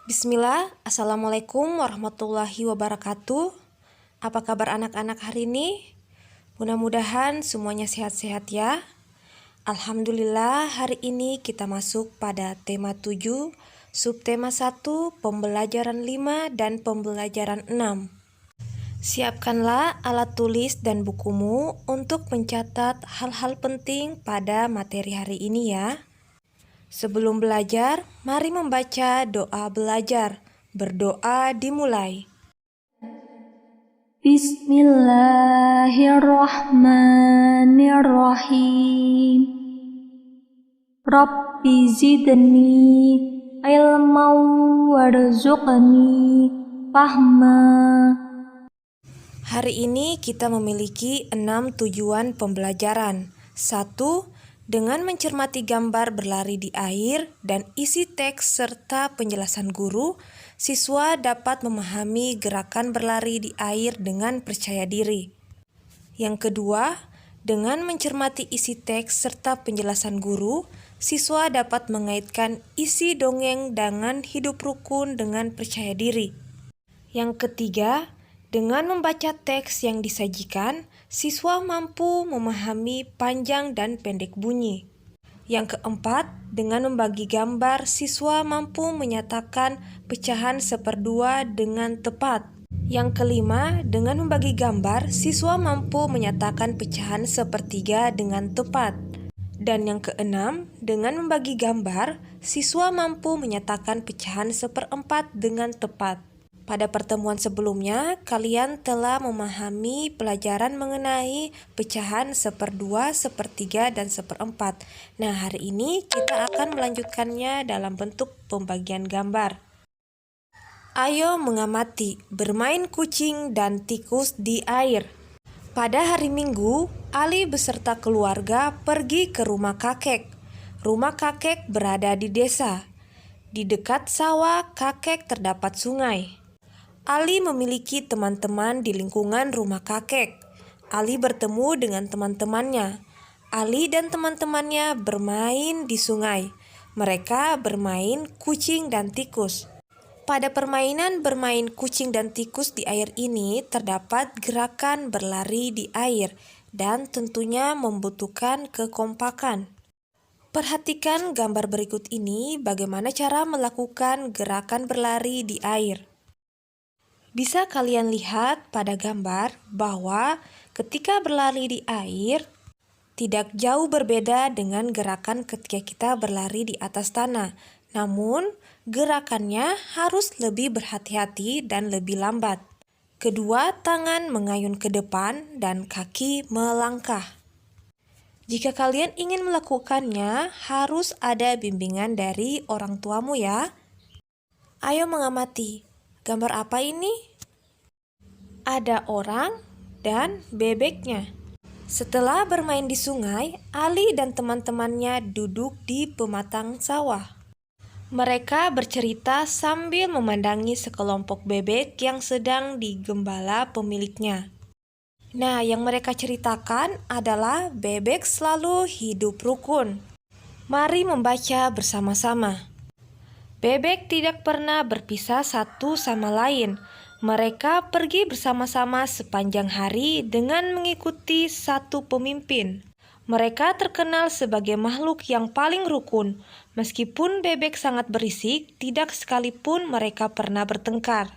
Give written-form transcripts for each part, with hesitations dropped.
Bismillah, Assalamualaikum warahmatullahi wabarakatuh. Apa kabar anak-anak hari ini? Mudah-mudahan semuanya sehat-sehat ya. Alhamdulillah, hari ini kita masuk pada tema 7, subtema 1, pembelajaran 5 dan pembelajaran 6. Siapkanlah alat tulis dan bukumu untuk mencatat hal-hal penting pada materi hari ini ya. Sebelum belajar, mari membaca doa belajar. Berdoa dimulai. Bismillahirrahmanirrahim. Rabbi zidni ilman warzuqni fahma. Hari ini kita memiliki 6 tujuan pembelajaran. 1. Dengan mencermati gambar berlari di air dan isi teks serta penjelasan guru, siswa dapat memahami gerakan berlari di air dengan percaya diri. Yang kedua, dengan mencermati isi teks serta penjelasan guru, siswa dapat mengaitkan isi dongeng dengan hidup rukun dengan percaya diri. Yang ketiga, dengan membaca teks yang disajikan, siswa mampu memahami panjang dan pendek bunyi. Yang keempat, dengan membagi gambar, siswa mampu menyatakan pecahan 1/2 dengan tepat. Yang kelima, dengan membagi gambar, siswa mampu menyatakan pecahan 1/3 dengan tepat. Dan yang keenam, dengan membagi gambar, siswa mampu menyatakan pecahan 1/4 dengan tepat. Pada pertemuan sebelumnya, kalian telah memahami pelajaran mengenai pecahan 1/2, 1/3, dan 1/4. Nah, hari ini kita akan melanjutkannya dalam bentuk pembagian gambar. Ayo mengamati bermain kucing dan tikus di air. Pada hari Minggu, Ali beserta keluarga pergi ke rumah kakek. Rumah kakek berada di desa. Di dekat sawah kakek terdapat sungai. Ali memiliki teman-teman di lingkungan rumah kakek. Ali bertemu dengan teman-temannya. Ali dan teman-temannya bermain di sungai. Mereka bermain kucing dan tikus. Pada permainan bermain kucing dan tikus di air ini terdapat gerakan berlari di air dan tentunya membutuhkan kekompakan. Perhatikan gambar berikut ini bagaimana cara melakukan gerakan berlari di air. Bisa kalian lihat pada gambar bahwa ketika berlari di air, tidak jauh berbeda dengan gerakan ketika kita berlari di atas tanah. Namun, gerakannya harus lebih berhati-hati dan lebih lambat. Kedua tangan mengayun ke depan dan kaki melangkah. Jika kalian ingin melakukannya, harus ada bimbingan dari orang tuamu ya. Ayo mengamati. Gambar apa ini? Ada orang dan bebeknya. Setelah bermain di sungai, Ali dan teman-temannya duduk di pematang sawah. Mereka bercerita sambil memandangi sekelompok bebek yang sedang digembala pemiliknya. Nah, yang mereka ceritakan adalah bebek selalu hidup rukun. Mari membaca bersama-sama. Bebek tidak pernah berpisah satu sama lain. Mereka pergi bersama-sama sepanjang hari dengan mengikuti satu pemimpin. Mereka terkenal sebagai makhluk yang paling rukun. Meskipun bebek sangat berisik, tidak sekalipun mereka pernah bertengkar.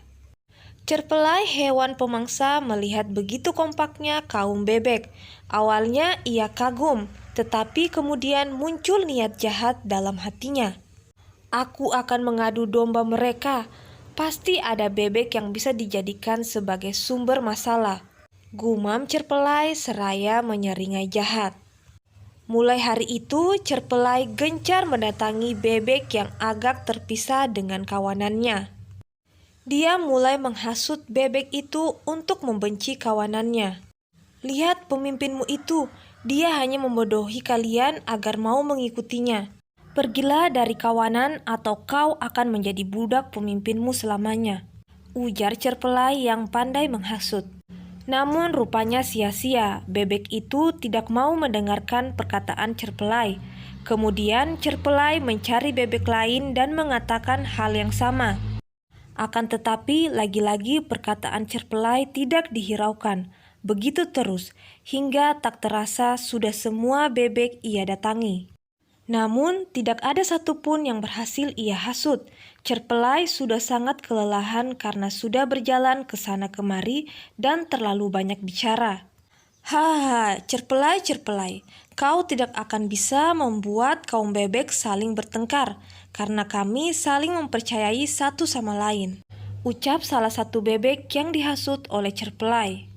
Cerpelai hewan pemangsa melihat begitu kompaknya kaum bebek. Awalnya ia kagum, tetapi kemudian muncul niat jahat dalam hatinya. Aku akan mengadu domba mereka. Pasti ada bebek yang bisa dijadikan sebagai sumber masalah. Gumam Cerpelai seraya menyeringai jahat. Mulai hari itu, Cerpelai gencar mendatangi bebek yang agak terpisah dengan kawanannya. Dia mulai menghasut bebek itu untuk membenci kawanannya. Lihat pemimpinmu itu, dia hanya membodohi kalian agar mau mengikutinya. Pergilah dari kawanan atau kau akan menjadi budak pemimpinmu selamanya, ujar Cerpelai yang pandai menghasut. Namun rupanya sia-sia, bebek itu tidak mau mendengarkan perkataan Cerpelai. Kemudian Cerpelai mencari bebek lain dan mengatakan hal yang sama. Akan tetapi, lagi-lagi perkataan Cerpelai tidak dihiraukan. Begitu terus, hingga tak terasa sudah semua bebek ia datangi. Namun, tidak ada satupun yang berhasil ia hasut. Cerpelai sudah sangat kelelahan karena sudah berjalan ke sana kemari dan terlalu banyak bicara. Hahaha, Cerpelai, Cerpelai, kau tidak akan bisa membuat kaum bebek saling bertengkar, karena kami saling mempercayai satu sama lain. Ucap salah satu bebek yang dihasut oleh Cerpelai.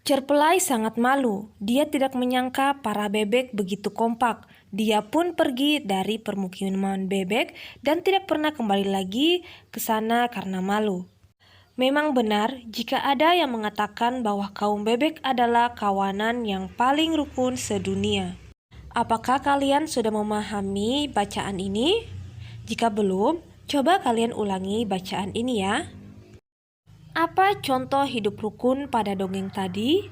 Cerpelai sangat malu. Dia tidak menyangka para bebek begitu kompak. Dia pun pergi dari permukiman bebek dan tidak pernah kembali lagi ke sana karena malu. Memang benar jika ada yang mengatakan bahwa kaum bebek adalah kawanan yang paling rukun sedunia. Apakah kalian sudah memahami bacaan ini? Jika belum, coba kalian ulangi bacaan ini ya. Apa contoh hidup rukun pada dongeng tadi?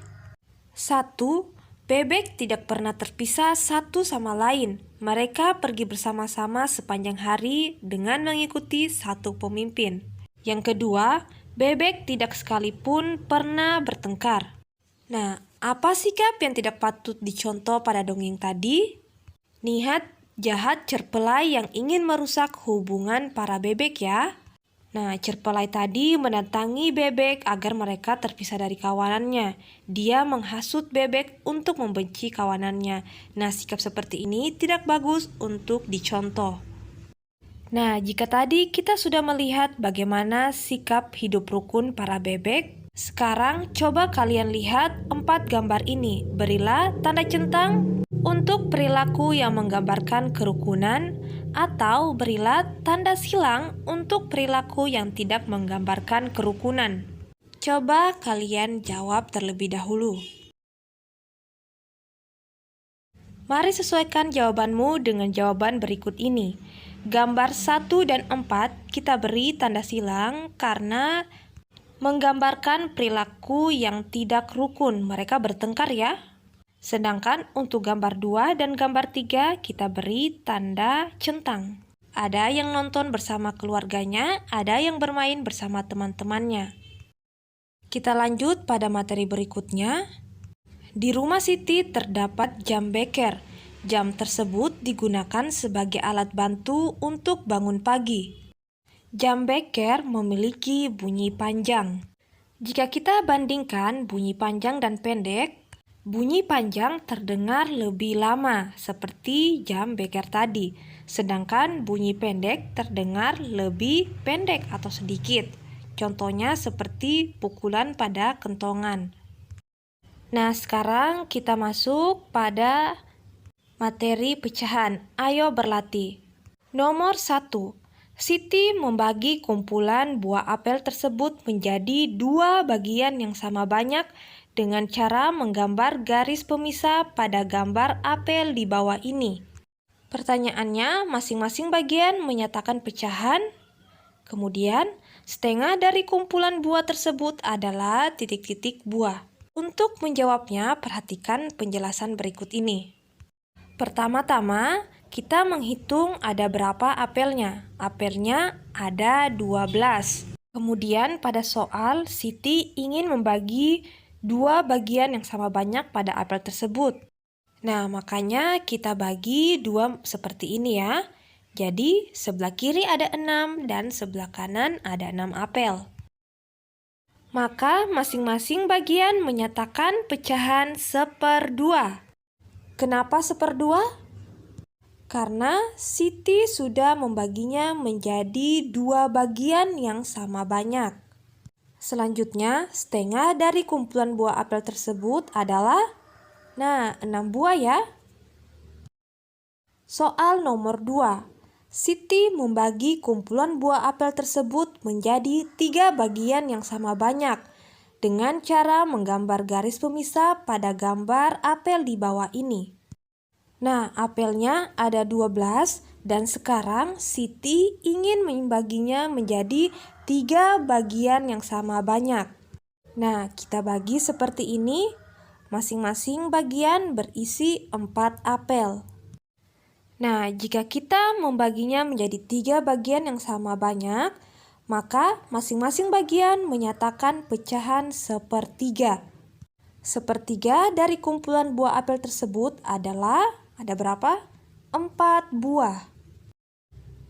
1. Bebek tidak pernah terpisah satu sama lain. Mereka pergi bersama-sama sepanjang hari dengan mengikuti satu pemimpin. Yang kedua, bebek tidak sekalipun pernah bertengkar. Nah, apa sikap yang tidak patut dicontoh pada dongeng tadi? Niat jahat Cerpelai yang ingin merusak hubungan para bebek ya. Nah, Cerpelai tadi mendatangi bebek agar mereka terpisah dari kawanannya. Dia menghasut bebek untuk membenci kawanannya. Nah, sikap seperti ini tidak bagus untuk dicontoh. Nah, jika tadi kita sudah melihat bagaimana sikap hidup rukun para bebek, sekarang coba kalian lihat 4 gambar ini. Berilah tanda centang untuk perilaku yang menggambarkan kerukunan, atau berilah tanda silang untuk perilaku yang tidak menggambarkan kerukunan. Coba kalian jawab terlebih dahulu. Mari sesuaikan jawabanmu dengan jawaban berikut ini. Gambar 1 dan 4 kita beri tanda silang karena menggambarkan perilaku yang tidak rukun. Mereka bertengkar ya. Sedangkan untuk gambar 2 dan gambar 3 kita beri tanda centang. Ada yang nonton bersama keluarganya, ada yang bermain bersama teman-temannya. Kita lanjut pada materi berikutnya. Di rumah Siti terdapat jam beker. Jam tersebut digunakan sebagai alat bantu untuk bangun pagi. Jam beker memiliki bunyi panjang. Jika kita bandingkan bunyi panjang dan pendek, bunyi panjang terdengar lebih lama seperti jam beker tadi, sedangkan bunyi pendek terdengar lebih pendek atau sedikit. Contohnya seperti pukulan pada kentongan. Nah, sekarang kita masuk pada materi pecahan. Ayo berlatih. Nomor 1. Siti membagi kumpulan buah apel tersebut menjadi 2 bagian yang sama banyak dengan cara menggambar garis pemisah pada gambar apel di bawah ini. Pertanyaannya, masing-masing bagian menyatakan pecahan. Kemudian, setengah dari kumpulan buah tersebut adalah titik-titik buah. Untuk menjawabnya, perhatikan penjelasan berikut ini. Pertama-tama, kita menghitung ada berapa apelnya. Apelnya ada 12. Kemudian pada soal, Siti ingin membagi 2 bagian yang sama banyak pada apel tersebut. Nah, makanya kita bagi 2 seperti ini ya. Jadi, sebelah kiri ada 6 dan sebelah kanan ada 6 apel. Maka masing-masing bagian menyatakan pecahan 1/2. Kenapa 1/2? Karena Siti sudah membaginya menjadi 2 bagian yang sama banyak. Selanjutnya, setengah dari kumpulan buah apel tersebut adalah 6 buah ya. Soal nomor 2. Siti membagi kumpulan buah apel tersebut menjadi 3 bagian yang sama banyak dengan cara menggambar garis pemisah pada gambar apel di bawah ini. Nah, apelnya ada 12 dan sekarang Siti ingin membaginya menjadi 3 bagian yang sama banyak. Nah, kita bagi seperti ini. Masing-masing bagian berisi 4 apel. Nah, jika kita membaginya menjadi 3 bagian yang sama banyak, Maka masing-masing bagian menyatakan pecahan sepertiga. Sepertiga dari kumpulan buah apel tersebut adalah, ada berapa? 4 buah.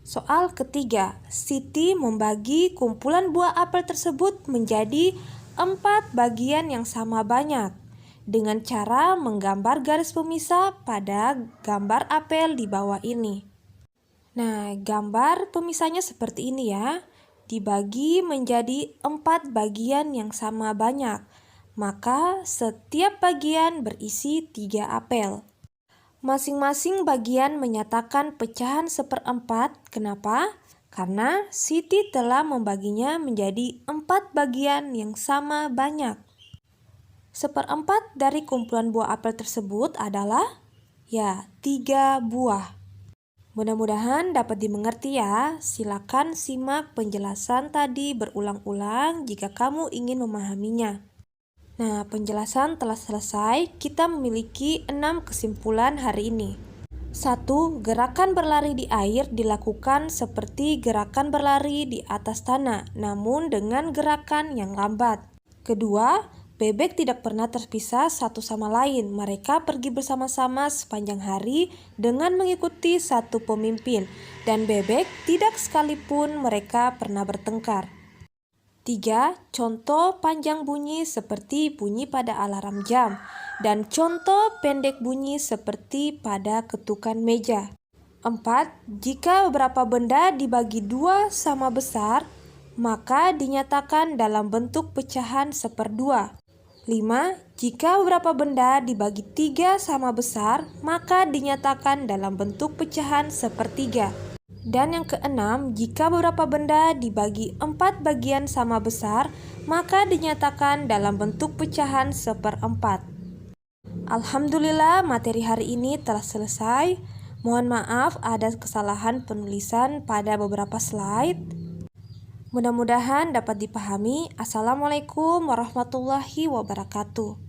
Soal ketiga, Siti membagi kumpulan buah apel tersebut menjadi 4 bagian yang sama banyak dengan cara menggambar garis pemisah pada gambar apel di bawah ini. Nah, gambar pemisahnya seperti ini ya. Dibagi menjadi 4 bagian yang sama banyak. Maka setiap bagian berisi 3 apel. Masing-masing bagian menyatakan pecahan 1/4. Kenapa? Karena Siti telah membaginya menjadi 4 bagian yang sama banyak. 1/4 dari kumpulan buah apel tersebut adalah, ya, 3 buah. Mudah-mudahan dapat dimengerti ya. Silakan simak penjelasan tadi berulang-ulang jika kamu ingin memahaminya. Nah, penjelasan telah selesai. Kita memiliki 6 kesimpulan hari ini. 1. Gerakan berlari di air dilakukan seperti gerakan berlari di atas tanah, namun dengan gerakan yang lambat. Kedua, bebek tidak pernah terpisah satu sama lain. Mereka pergi bersama-sama sepanjang hari dengan mengikuti satu pemimpin, dan bebek tidak sekalipun mereka pernah bertengkar. 3. Contoh panjang bunyi seperti bunyi pada alarm jam, dan contoh pendek bunyi seperti pada ketukan meja. 4. Jika beberapa benda dibagi 2 sama besar, maka dinyatakan dalam bentuk pecahan 1/2. 5. Jika beberapa benda dibagi 3 sama besar, maka dinyatakan dalam bentuk pecahan 1/3. Dan yang keenam, jika beberapa benda dibagi 4 bagian sama besar, maka dinyatakan dalam bentuk pecahan 1/4. Alhamdulillah, materi hari ini telah selesai. Mohon maaf ada kesalahan penulisan pada beberapa slide. Mudah-mudahan dapat dipahami. Assalamualaikum warahmatullahi wabarakatuh.